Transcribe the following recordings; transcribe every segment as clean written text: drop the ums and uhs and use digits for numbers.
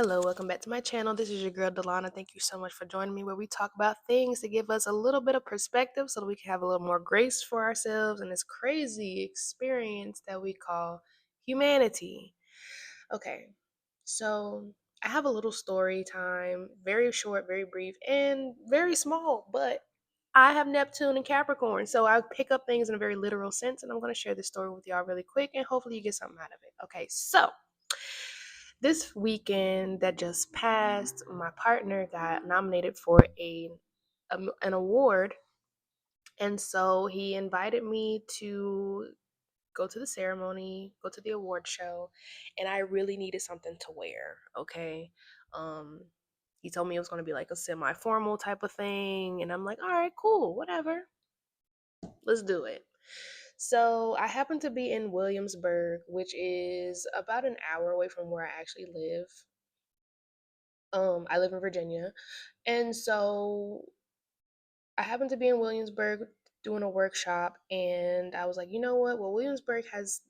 Hello, welcome back to my channel. This is your girl Delana. Thank you so much for joining me where we talk about things to give us a little bit of perspective so that we can have a little more grace for ourselves and this crazy experience that we call humanity. Okay, so I have a little story time, very short, very brief, and very small, but I have Neptune and Capricorn, so I pick up things in a very literal sense, and I'm going to share this story with y'all really quick, and hopefully you get something out of it. Okay, so this weekend that just passed, my partner got nominated for an award, and so he invited me to go to the ceremony, go to the award show, and I really needed something to wear. Okay, um, he told me it was going to be like a semi-formal type of thing, and I'm like, all right, cool, whatever, let's do it. So I happen to be in Williamsburg, which is about an hour away from where I actually live. I live in Virginia. And so I happened to be in Williamsburg doing a workshop, and I was like, you know what? Well, Williamsburg has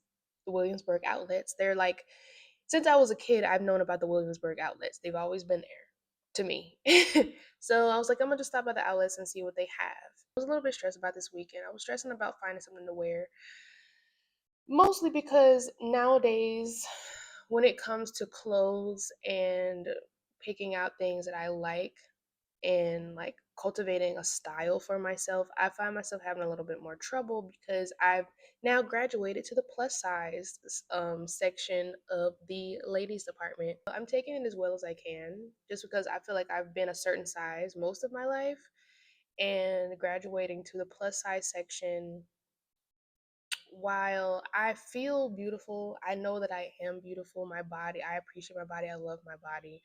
the Williamsburg outlets. They're like, since I was a kid, I've known about the Williamsburg outlets. They've always been there to me. So I was like, I'm gonna just stop by the outlets and see what they have. I was a little bit stressed about this weekend. I was stressing about finding something to wear, mostly because nowadays, when it comes to clothes and picking out things that I like, and like cultivating a style for myself, I find myself having a little bit more trouble because I've now graduated to the plus size section of the ladies department. I'm taking it as well as I can just because I feel like I've been a certain size most of my life, and graduating to the plus size section, while I feel beautiful, I know that I am beautiful. My body, I appreciate my body, I love my body,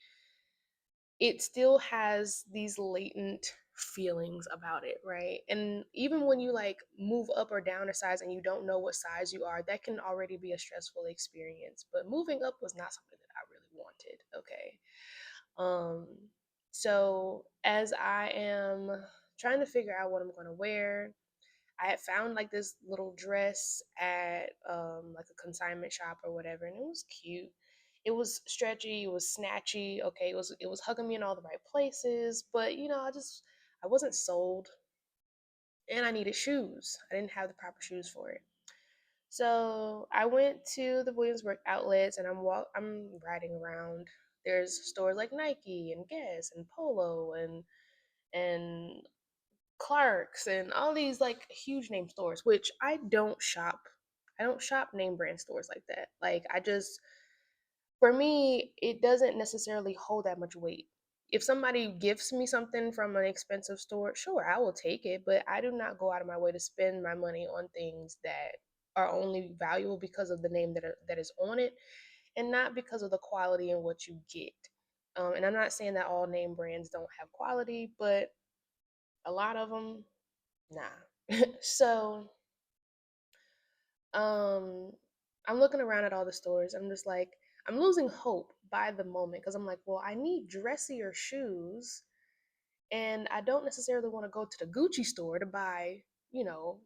it still has these latent feelings about it, right? And even when you like move up or down a size and you don't know what size you are, that can already be a stressful experience. But moving up was not something that I really wanted, okay? Um so as I am trying to figure out what I'm going to wear, I had found like this little dress at like a consignment shop or whatever, and it was cute. It was stretchy, it was snatchy. Okay, it was hugging me in all the right places, but I wasn't sold, and I needed shoes. I didn't have the proper shoes for it. So I went to the Williamsburg outlets, and I'm riding around. There's stores like Nike and Guess and Polo and Clark's and all these like huge name stores, which I don't shop. I don't shop name brand stores like that. Like for me, it doesn't necessarily hold that much weight. If somebody gifts me something from an expensive store, sure, I will take it, but I do not go out of my way to spend my money on things that are only valuable because of the name that is on it, and not because of the quality and what you get. And I'm not saying that all name brands don't have quality, but a lot of them, nah. So, um, I'm looking around at all the stores. I'm just like, I'm losing hope by the moment because I'm like, well, I need dressier shoes, and I don't necessarily want to go to the Gucci store to buy, you know,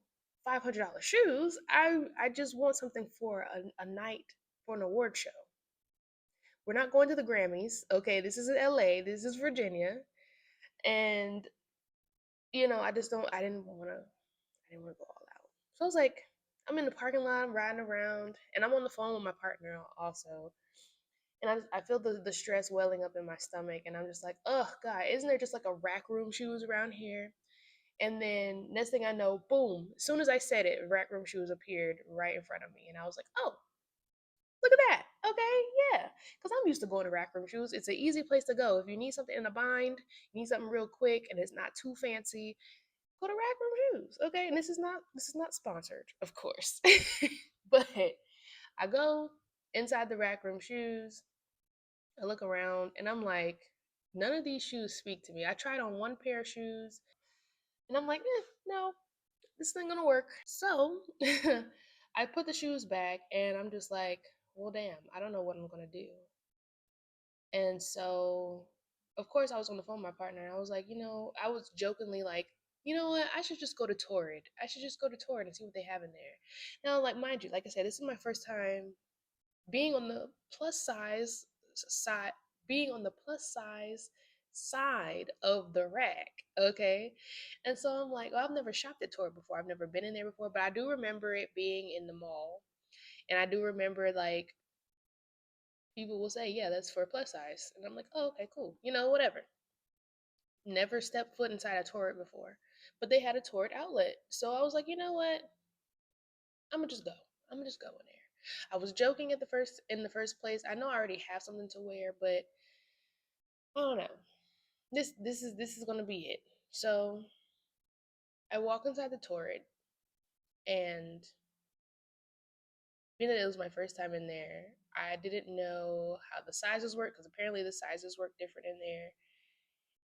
$500 shoes. I just want something for a night for an award show. We're not going to the Grammys, okay? This is LA. This is Virginia, and I just don't. I didn't want to go all out. So I was like, I'm in the parking lot, I'm riding around, and I'm on the phone with my partner also. And I feel the stress welling up in my stomach, and I'm just like, oh God, isn't there just like a rack room shoes around here? And then next thing I know, boom, as soon as I said it, rack room shoes appeared right in front of me. And I was like, oh, look at that. Okay, yeah. Because I'm used to going to rack room shoes. It's an easy place to go. If you need something in a bind, you need something real quick and it's not too fancy, go to Rack Room Shoes, okay? And this is not sponsored, of course, but I go inside the Rack Room Shoes. I look around and I'm like, none of these shoes speak to me. I tried on one pair of shoes and I'm like, no, this ain't gonna work. So I put the shoes back and I'm just like, well, damn, I don't know what I'm gonna do. And so, of course, I was on the phone with my partner, and I was like, I was jokingly like, you know what? I should just go to Torrid. I should just go to Torrid and see what they have in there. Now, like, mind you, like I said, this is my first time being on the plus size side, being on the plus size side of the rack. Okay. And so I'm like, oh, I've never shopped at Torrid before. I've never been in there before, but I do remember it being in the mall. And I do remember like people will say, yeah, that's for plus size. And I'm like, oh, okay, cool. Whatever. Never stepped foot inside a Torrid before. But they had a Torrid outlet. So I was like, you know what? I'm gonna just go. I'm gonna just go in there. I was joking at the first in the first place. I know I already have something to wear, but I don't know. This is gonna be it. So I walk inside the Torrid, and being that it was my first time in there, I didn't know how the sizes work because apparently the sizes work different in there.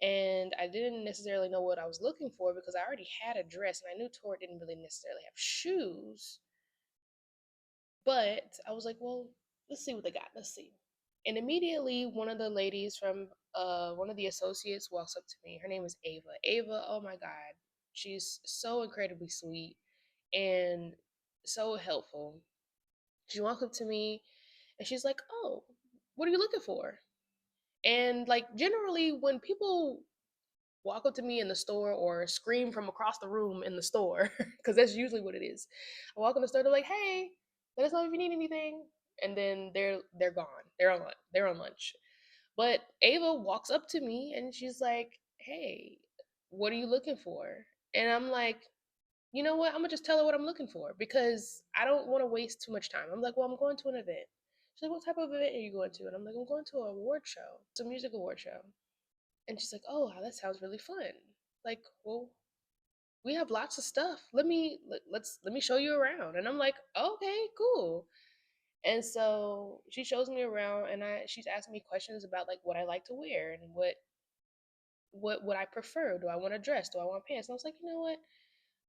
And I didn't necessarily know what I was looking for because I already had a dress and I knew Torrid didn't really necessarily have shoes. But I was like, well, let's see what they got. Let's see. And immediately, one of the ladies from one of the associates walks up to me. Her name is Ava. Ava, oh my God, she's so incredibly sweet and so helpful. She walks up to me and she's like, "Oh, what are you looking for?" And like generally, when people walk up to me in the store or scream from across the room in the store, because that's usually what it is. I walk in the store, they're like, "Hey, let us know if you need anything," and then they're gone. They're on lunch. But Ava walks up to me and she's like, "Hey, what are you looking for?" And I'm like, you know what? I'm gonna just tell her what I'm looking for because I don't want to waste too much time. I'm like, well, I'm going to an event. She's like, what type of event are you going to? And I'm like, I'm going to an award show. It's a music award show. And she's like, oh, wow, that sounds really fun. Like, well, we have lots of stuff. Let me show you around. And I'm like, okay, cool. And so she shows me around, and she's asking me questions about like what I like to wear and what I prefer. Do I want a dress? Do I want pants? And I was like, you know what?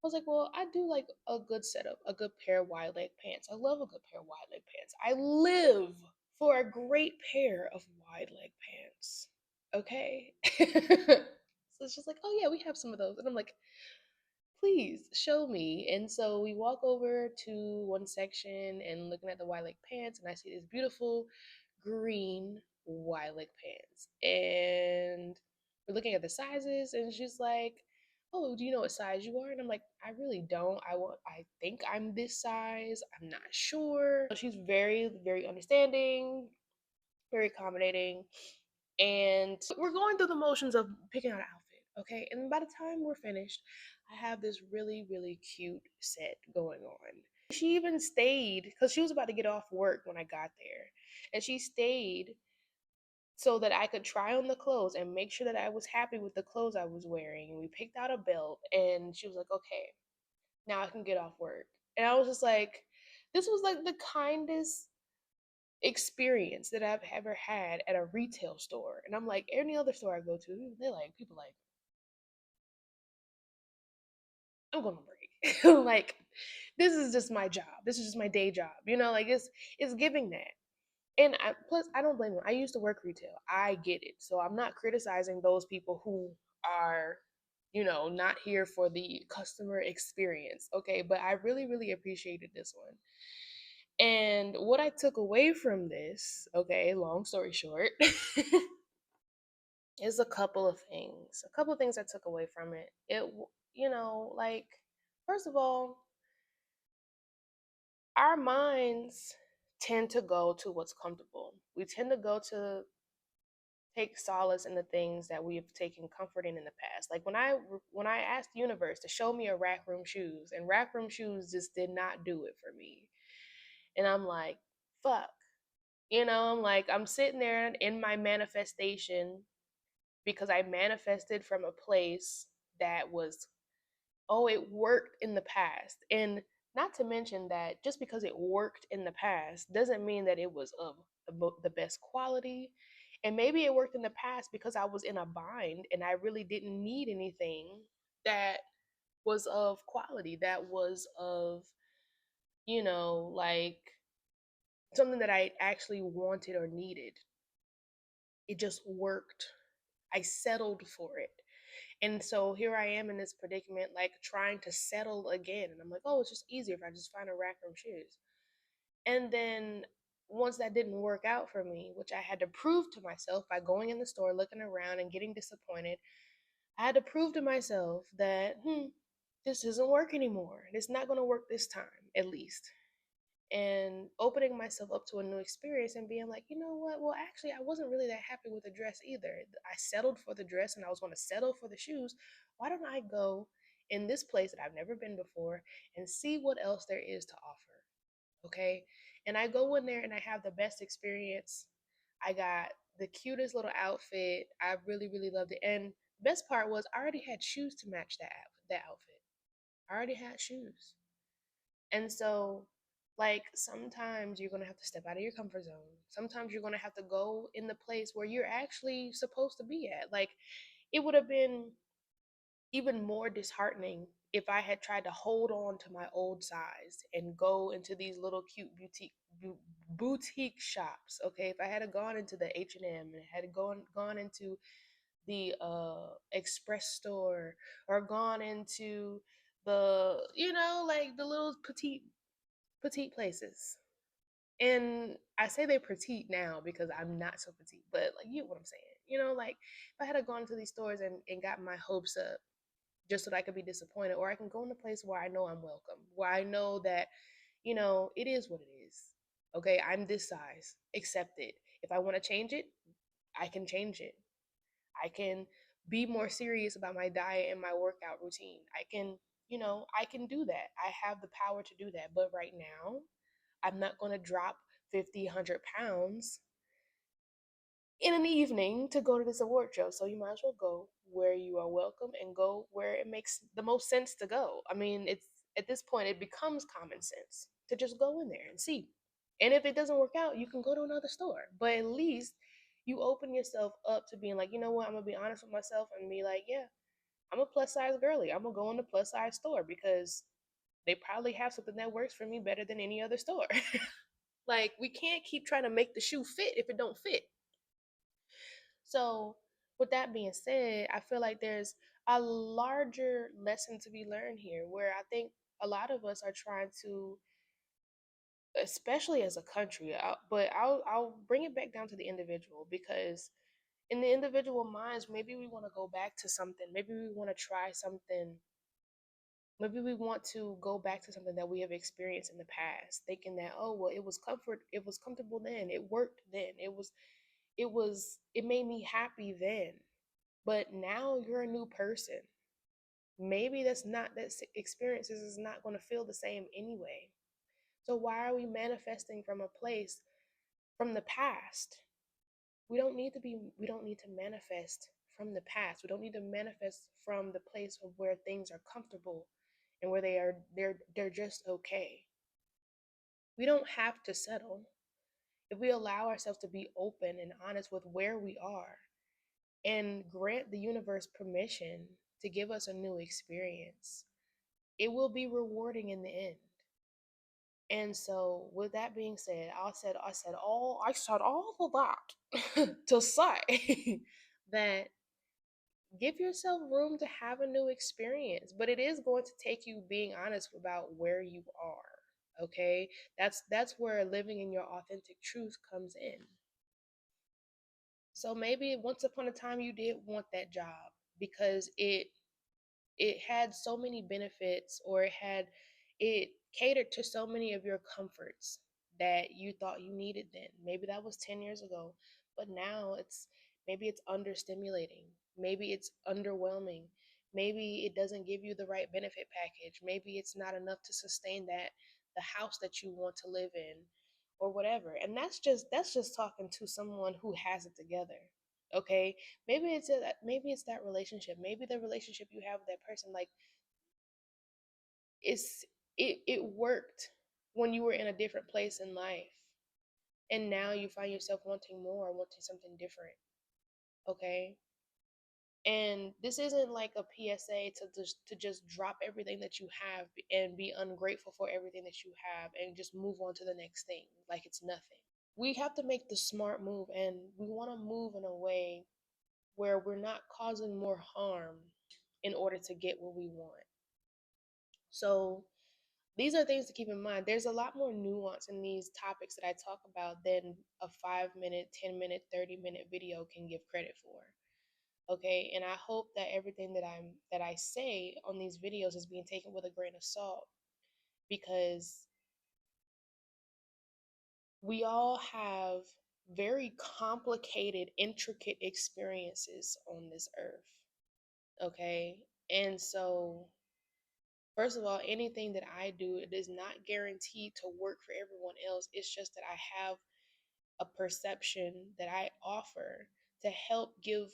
I was like, well, I do like a good setup, a good pair of wide leg pants. I love a good pair of wide leg pants. I live for a great pair of wide leg pants. Okay. So it's just like, oh yeah, we have some of those. And I'm like, please show me. And so we walk over to one section and looking at the wide leg pants, and I see this beautiful green wide leg pants. And we're looking at the sizes, and she's like, oh, do you know what size you are? And I'm like, I really don't. I think I'm this size. I'm not sure. She's very, very understanding, very accommodating. And we're going through the motions of picking out an outfit, okay? And by the time we're finished, I have this really, really cute set going on. She even stayed because she was about to get off work when I got there. And she stayed so that I could try on the clothes and make sure that I was happy with the clothes I was wearing. We picked out a belt and she was like, okay, now I can get off work. And I was just like, this was like the kindest experience that I've ever had at a retail store. And I'm like, any other store I go to, they're like, people like, I'm going to break. Like, this is just my job. This is just my day job. Like it's giving that. And plus, I don't blame them. I used to work retail. I get it. So I'm not criticizing those people who are, not here for the customer experience. Okay. But I really, really appreciated this one. And what I took away from this, okay, long story short, is a couple of things. A couple of things I took away from it. Like, first of all, our minds tend to go to what's comfortable. We tend to go to take solace in the things that we have taken comfort in the past. Like when I asked the universe to show me a rack room shoes, and rack room shoes just did not do it for me. And I'm like, fuck. I'm like, I'm sitting there in my manifestation because I manifested from a place that was, oh, it worked in the past. And not to mention that just because it worked in the past doesn't mean that it was of the best quality. And maybe it worked in the past because I was in a bind and I really didn't need anything that was of quality, that was of, like something that I actually wanted or needed. It just worked. I settled for it. And so here I am in this predicament, like trying to settle again. And I'm like, oh, it's just easier if I just find a rack room shoes. And then once that didn't work out for me, which I had to prove to myself by going in the store, looking around, and getting disappointed, I had to prove to myself that, this doesn't work anymore. It's not going to work this time, at least. And opening myself up to a new experience and being like, you know what? Well, actually, I wasn't really that happy with the dress either. I settled for the dress and I was going to settle for the shoes. Why don't I go in this place that I've never been before and see what else there is to offer? Okay. And I go in there and I have the best experience. I got the cutest little outfit. I really, really loved it. And the best part was I already had shoes to match that outfit. I already had shoes. And so, like, sometimes you're going to have to step out of your comfort zone. Sometimes you're going to have to go in the place where you're actually supposed to be at. Like, it would have been even more disheartening if I had tried to hold on to my old size and go into these little cute boutique shops. Okay, if I had gone into the H&M and had gone into the express store, or gone into the, like the little petite places. And I say they're petite now because I'm not so petite, but like, you know what I'm saying. Like, if I had gone to these stores and got my hopes up just so that I could be disappointed, or I can go in a place where I know I'm welcome, where I know that, it is what it is. Okay, I'm this size. Accept it. If I want to change it, I can change it. I can be more serious about my diet and my workout routine. I can do that. I have the power to do that. But right now, I'm not going to drop 50, 100 pounds in an evening to go to this award show. So you might as well go where you are welcome and go where it makes the most sense to go. I mean, it's at this point, it becomes common sense to just go in there and see. And if it doesn't work out, you can go to another store. But at least you open yourself up to being like, you know what, I'm going to be honest with myself and be like, yeah, I'm a plus size girly. I'm going to go in the plus size store because they probably have something that works for me better than any other store. Like, we can't keep trying to make the shoe fit if it don't fit. So, with that being said, I feel like there's a larger lesson to be learned here where I think a lot of us are trying to, especially as a country, but I'll bring it back down to the individual, because in the individual minds, maybe we want to go back to something, maybe we want to try something, maybe we want to go back to something that we have experienced in the past, thinking that, oh well, it was comfortable then, it worked then, it made me happy then. But now you're a new person. Maybe that experiences is not going to feel the same anyway. So why are we manifesting from a place from the past? We don't need to manifest from the past. We don't need to manifest from the place of where things are comfortable and where they're just okay. We don't have to settle. If we allow ourselves to be open and honest with where we are and grant the universe permission to give us a new experience, it will be rewarding in the end. And so, with that being said, I said all of that to say that give yourself room to have a new experience, but it is going to take you being honest about where you are. Okay, that's where living in your authentic truth comes in. So maybe once upon a time you did want that job because it had so many benefits, or it catered to so many of your comforts that you thought you needed then. Maybe that was 10 years ago, but now maybe it's understimulating, maybe it's underwhelming, maybe it doesn't give you the right benefit package, maybe it's not enough to sustain the house that you want to live in, or whatever. And that's just talking to someone who has it together. Okay, maybe it's that relationship, maybe the relationship you have with that person, like, it's it worked when you were in a different place in life, and now you find yourself wanting more, wanting something different. Okay, and this isn't like a PSA to just drop everything that you have and be ungrateful for everything that you have and just move on to the next thing like it's nothing. We have to make the smart move, and we want to move in a way where we're not causing more harm in order to get what we want. So these are things to keep in mind. There's a lot more nuance in these topics that I talk about than a 5 minute, 10 minute, 30-minute video can give credit for. Okay, and I hope that everything that I say on these videos is being taken with a grain of salt, because we all have very complicated, intricate experiences on this earth. Okay, and so first of all, anything that I do, it is not guaranteed to work for everyone else. It's just that I have a perception that I offer to help give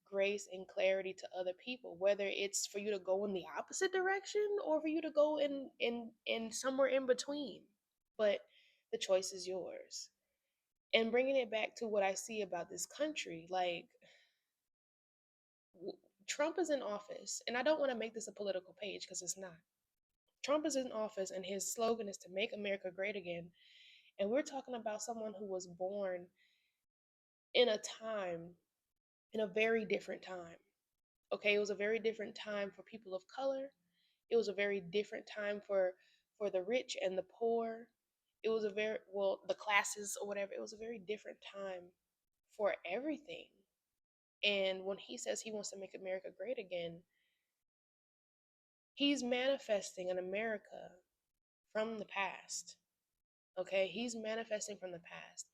grace and clarity to other people, whether it's for you to go in the opposite direction or for you to go in somewhere in between. But the choice is yours. And bringing it back to what I see about this country, like, Trump is in office, and I don't want to make this a political page because it's not. Trump is in office, and his slogan is to make America great again. And we're talking about someone who was born in a time, in a very different time. Okay, it was a very different time for people of color. It was a very different time for the rich and the poor. It was a very, well, the classes or whatever. It was a very different time for everything. And when he says he wants to make America great again, he's manifesting an America from the past. Okay, he's manifesting from the past.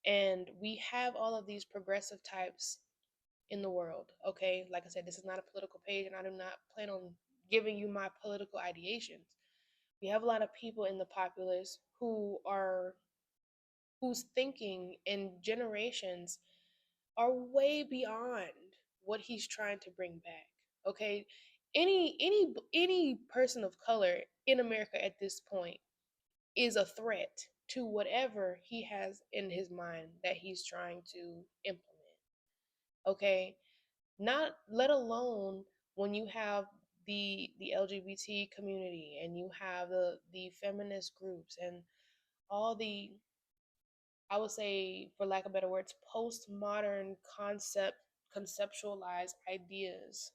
And we have all of these progressive types in the world. Okay, like I said, this is not a political page, and I do not plan on giving you my political ideations. We have a lot of people in the populace whose thinking and generations are way beyond what he's trying to bring back. Okay, any person of color in America at this point is a threat to whatever he has in his mind that he's trying to implement. Okay, not let alone when you have the LGBT community, and you have the feminist groups, and all the, I would say, for lack of better words, postmodern conceptualized ideas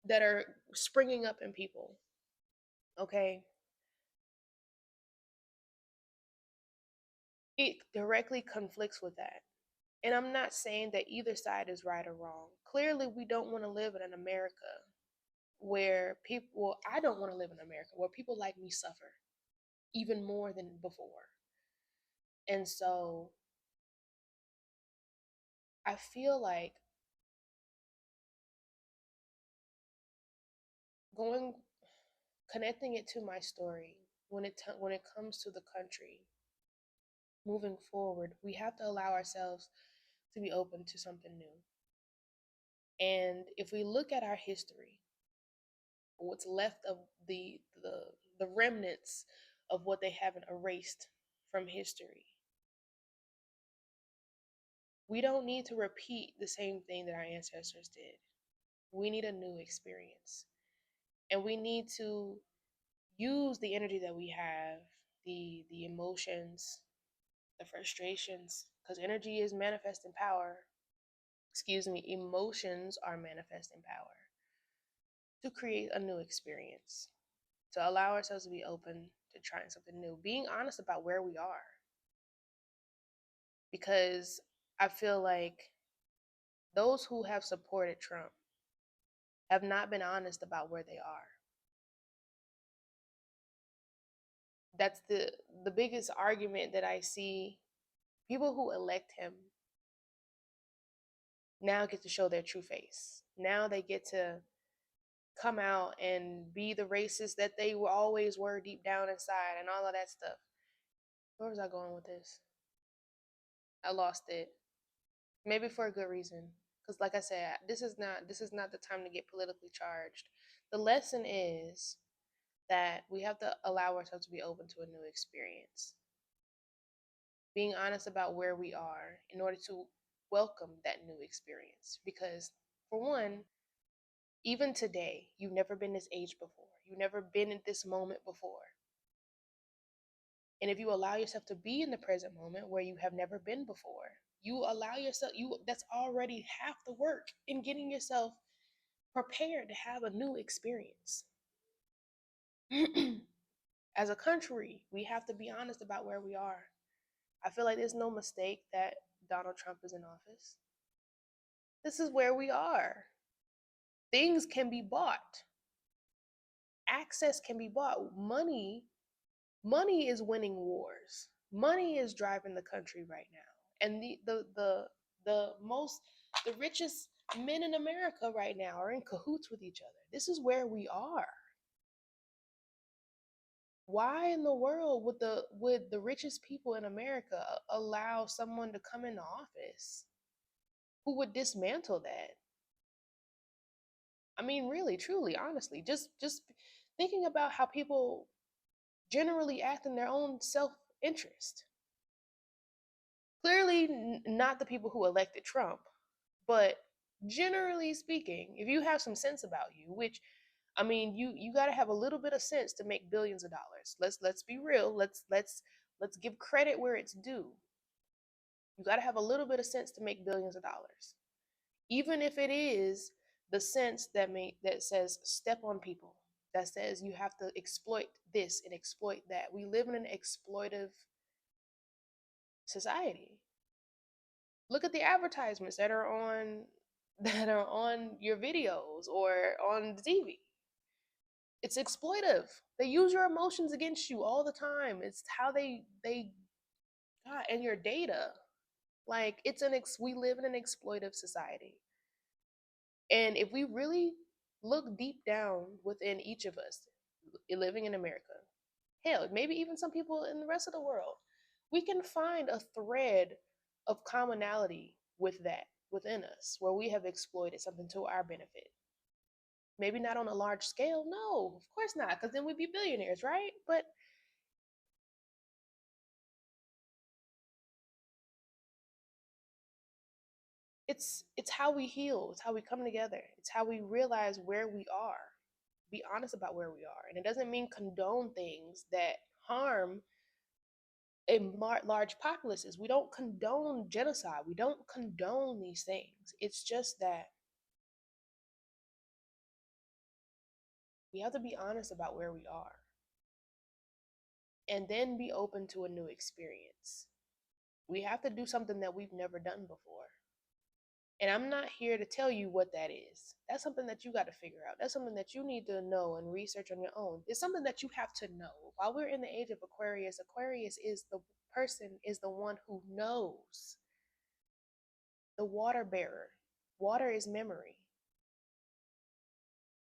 that are springing up in people. Okay, it directly conflicts with that. And I'm not saying that either side is right or wrong. Clearly, we don't want to live in an America where people, well, I don't want to live in America where people like me suffer even more than before. And so I feel like going, connecting it to my story, when it comes to the country moving forward, we have to allow ourselves to be open to something new. And if we look at our history, what's left of the remnants of what they haven't erased from history, we don't need to repeat the same thing that our ancestors did. We need a new experience. And we need to use the energy that we have, the emotions, the frustrations, because energy is manifesting power. Excuse me, emotions are manifesting power, to create a new experience, to allow ourselves to be open to trying something new, being honest about where we are. Because I feel like those who have supported Trump have not been honest about where they are. That's the biggest argument that I see. People who elect him now get to show their true face. Now they get to come out and be the racist that they were always were deep down inside, and all of that stuff. Where was I going with this? I lost it. Maybe for a good reason. Because like I said, this is not the time to get politically charged. The lesson is that we have to allow ourselves to be open to a new experience. Being honest about where we are in order to welcome that new experience. Because for one, even today, you've never been this age before. You've never been in this moment before. And if you allow yourself to be in the present moment where you have never been before, you allow yourself, that's already half the work in getting yourself prepared to have a new experience. As a country, we have to be honest about where we are. I feel like there's no mistake that Donald Trump is in office. This is where we are. Things can be bought. Access can be bought. Money is winning wars. Money is driving the country right now. And the richest men in America right now are in cahoots with each other. This is where we are. Why in the world would the richest people in America allow someone to come into office who would dismantle that? I mean, really, truly, honestly, just thinking about how people generally act in their own self-interest. Clearly, not the people who elected Trump, but generally speaking, if you have some sense about you, which I mean, you got to have a little bit of sense to make billions of dollars. Let's be real. Let's give credit where it's due. You got to have a little bit of sense to make billions of dollars, even if it is the sense that says step on people, that says you have to exploit this and exploit that. We live in an exploitive society. Look at the advertisements that are on your videos or on the TV. It's exploitive. They use your emotions against you all the time. It's how they God, and your data. Like we live in an exploitive society. And if we really look deep down within each of us living in America, hell, maybe even some people in the rest of the world, we can find a thread of commonality with that within us where we have exploited something to our benefit. Maybe not on a large scale. No, of course not, because then we'd be billionaires, right? But it's how we heal. It's how we come together. It's how we realize where we are. Be honest about where we are. And it doesn't mean condone things that harm a large populaces. We don't condone genocide. We don't condone these things. It's just that we have to be honest about where we are and then be open to a new experience. We have to do something that we've never done before. And I'm not here to tell you what that is. That's something that you got to figure out. That's something that you need to know and research on your own. It's something that you have to know. While we're in the age of Aquarius, Aquarius is the one who knows. The water bearer. Water is memory.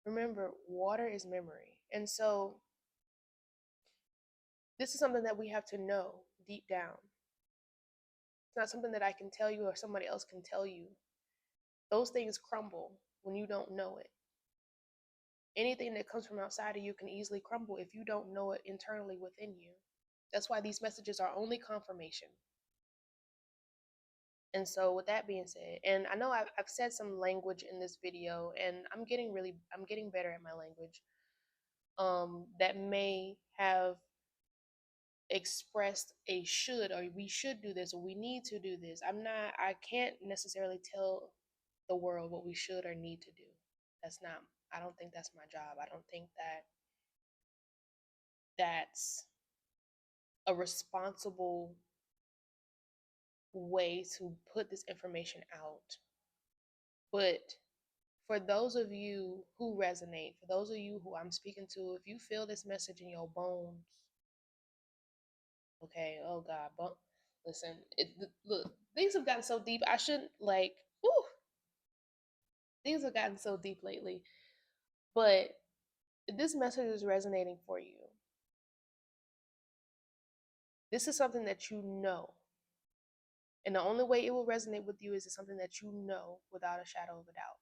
Remember, water is memory. And so this is something that we have to know deep down. It's not something that I can tell you or somebody else can tell you. Those things crumble when you don't know it. Anything that comes from outside of you can easily crumble if you don't know it internally within you. That's why these messages are only confirmation. And so with that being said, and I know I've said some language in this video, and I'm getting better at my language. That may have expressed a should, or we should do this, or we need to do this. I can't necessarily tell the world what we should or need to do. I don't think that's my job. I don't think that's a responsible way to put this information out. But for those of you who resonate, for those of you who I'm speaking to, if you feel this message in your bones, okay, oh God, listen, look, things have gotten so deep. I shouldn't things have gotten so deep lately. But if this message is resonating for you, this is something that you know. And the only way it will resonate with you is something that you know without a shadow of a doubt.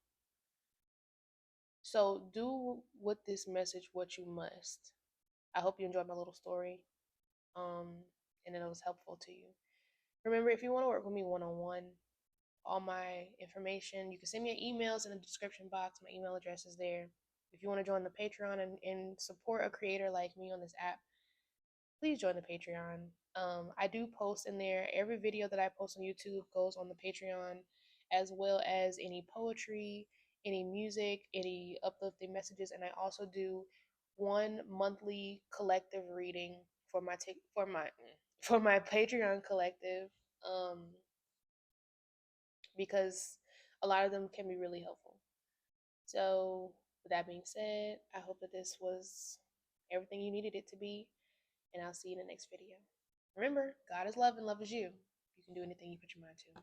So do with this message what you must. I hope you enjoyed my little story, and that it was helpful to you. Remember, if you want to work with me one-on-one, all my information, you can send me emails in the description box. My email address is there. If you want to join the Patreon and support a creator like me on this app, please join the Patreon. I do post in there. Every video that I post on YouTube goes on the Patreon, as well as any poetry, any music, any uplifting messages. And I also do one monthly collective reading for my for my Patreon collective, um, because a lot of them can be really helpful. So, with that being said, I hope that this was everything you needed it to be, and I'll see you in the next video. Remember, God is love and love is you. You can do anything you put your mind to.